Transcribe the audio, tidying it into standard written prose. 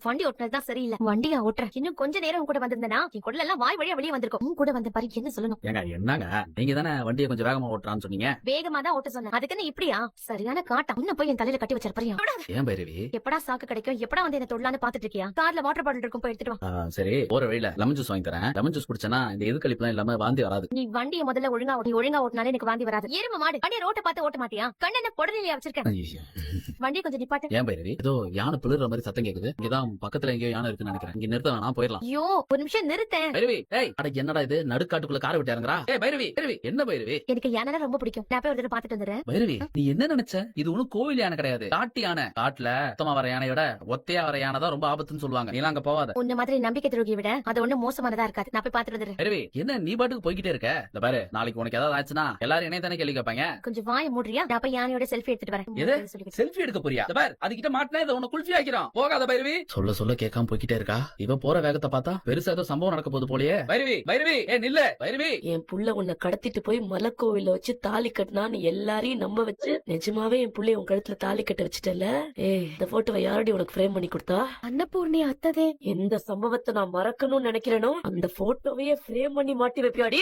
வண்டி ஓட்டுனதுதான் சரியில்லை. வண்டியா ஓட்டுற இன்னும் கொஞ்ச நேரம் கூட வந்திருந்தனா என் குடல எல்லாம் வாய் வழியா வெளியே வந்திருக்கும். உன் கூட வந்த பாரு என்ன சொல்லணும். ஏங்க என்னங்க நீங்க தானே வண்டியை கொஞ்சம் வேகமா ஓட்டுறான்னு சொன்னீங்க. வேகமா தான் ஓட்ட சொன்னேன். அதுக்குன்னு இப்படியா சரியான காட்டா இன்னும் போய் என் தலையில கட்டி வச்சிருப்பறியா. ஏன் பைரவி எப்படா சாக்கு கிடைக்கும், எப்படா வந்து என்ன தொடலான்னு பாத்துட்டு இருக்கியா. கார்ல வாட்டர் பாட்டில் இருக்கும், போய் எடுத்துட்டு வா. சரி போற வழியில லெமன் ஜூஸ் வாங்கி தரேன். லெமன் ஜூஸ் குடிச்சனா இந்த எதுக்கழிப்புலாம் இல்லாம வாந்தி வராது. நீ வண்டியை முதல்ல ஒழுங்கா ஓட்டினாலே எனக்கு வாந்தி வராது. எரும மாடு வண்டியை ரோட்ட பார்த்து ஓட்ட மாட்டியா. கண்ணென்ன பொடலியா வச்சிருக்கேன். ஐயோ. வண்டியை கொஞ்சம் நிப்பாட்டு. ஏன் பைரவி ஏதோ யானை பிளற மாதிரி சத்தம் கேக்குது. இங்கதான் பக்கத்துல எங்கேயோ யானை இருக்குன்னு நினைக்கிறேன். இங்க நிறுத்த வேணாம், போயிடலாம். ஐயோ ஒரு நிமிஷம் நிறுத்தேன். பைரவி ஏய் அட என்னடா இது நடுக்காட்டுக்குள்ள காரை விட்டு இறங்குறா. ஏய் பைரவி பைரவி என்ன பைரவி. எனக்கு யானை ரொம்ப பிடிக்கும். நான் போய் ஒரு தடவை பாத்துட்டு வந்துடுறேன். பைரவி நீ என்ன நினைச்ச, இது ஒண்ணும் கோவில் யானை கிடையாது, காட்டு யானை. காட்டுல மொத்தமா வர யானையோட ஒத்தையா வர யானை தான் ரொம்ப ஆபத்துன்னு சொல்லுவாங்க. நீ அங்க போவாத. உன்ன மாதிரி நம்பிக்கை துரோகியை விட அது ஒண்ணு மோசமானதா இருக்காது. நான் போய் பாத்துட்டு வந்துடுறேன். பைரவி என்ன நீ பாட்டுக்கு போய்கிட்டே இருக்க. இந்த பாரு நாளைக்கு உனக்கு ஏதாவது ஆச்சுன்னா எல்லாரும் என்னைய தானே கேள்வி கேட்பாங்க. கொஞ்சம் வாய மூடுறியா. நான் போய் யானையோட செல்ஃபி எடுத்துட்டு வரேன். எது? சொல்லிக்கிட்டு. செல்ஃபி எடுக்க போறியா? இந்த பாரு அதுகிட்ட மாட்டினா இதை உனக்கு குல்ஃபி ஆக்கிறோம். போகாத பைரவி. சொல்ல சொல்ல கேட்காம போய்கிட்டே இருக்கா. இவ போற வேகத்தை பார்த்தா பெருசா ஏதோ சம்பவம் நடக்க போகுது போலயே. பைரவி பைரவி ஏ நில்ல பைரவி. என் புள்ள உன்னை கடத்திட்டு போய் மலைக்கோவில வச்சு தாலி கட்டினான்னு எல்லாரையும் நம்ப வச்சு நிஜமாவே என் புள்ளைய உன் கழுத்துல தாலி கட்ட வச்சுட்டல. இந்த போட்டோவை யாரடி உனக்கு ஃப்ரேம் பண்ணி கொடுத்தா? அன்னபூர்ணி அத்ததே. எந்த சம்பவத்தை நான் மறக்கணும்னு நினைக்கிறேனோ அந்த போட்டோவையே ஃப்ரேம் பண்ணி மாட்டி வைப்பியாடி.